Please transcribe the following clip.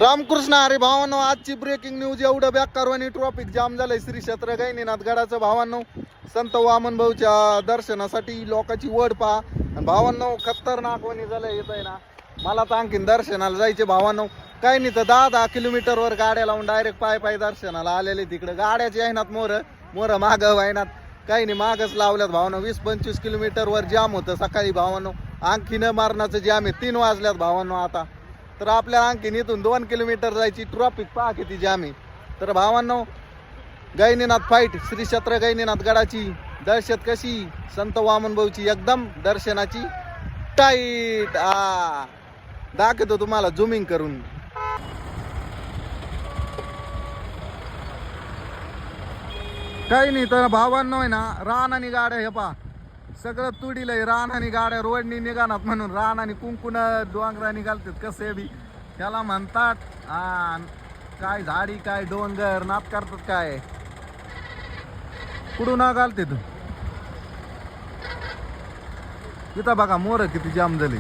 रामकृष्ण हरी भावांनो, आजची breaking news. एवढं बेकारवानी ट्रॉफिक जाम झालंय श्री क्षेत्र गहिनीनाथ गडाचं. भावांनो, संत वामन भाऊच्या दर्शनासाठी लोकांची वड पहा. आणि भावांनो, खतरनाक वणी झालंय. येत आहे ना, मला तर आणखीन दर्शनाला जायचे भावांनो. काही नाही तर 10-10 किलोमीटरवर गाड्या लावून डायरेक्ट पाय दर्शनाला आलेले. तिकडे गाड्याची आहे मोर माग वाहिनात. काही नाही, मागच लावल्यात भावांनो. 20-25 किलोमीटरवर जाम होतं सकाळी भावांनो. आणखीन मारणाचं जाम आहे. 3 वाजल्यात भावांनो आता. तर आपल्याला आणखीन इथून 2 किलोमीटर जायची. ट्रॉफिक पहा किती जाम आहे. तर भावांनो, गहिनीनाथ फाईट श्री क्षेत्र गहिनीनाथ गडाची दहशत कशी, संत वामन भाऊची एकदम दर्शनाची टाईट. दाखवतो तुम्हाला झुमिंग करून. काही नाही तर भावांनो आहे ना, रान आणि गाड्या हे पहा सगळं तुडीलंय. रान आणि गाड्या रोडनी निघानात म्हणून रान आणि कुंकुन डोंगरा निघालतात. कसे बी त्याला म्हणतात. काय झाडी काय डोंगर नात करतात काय कुठून घालते तू. इथं बघा मोर किती जाम झाले.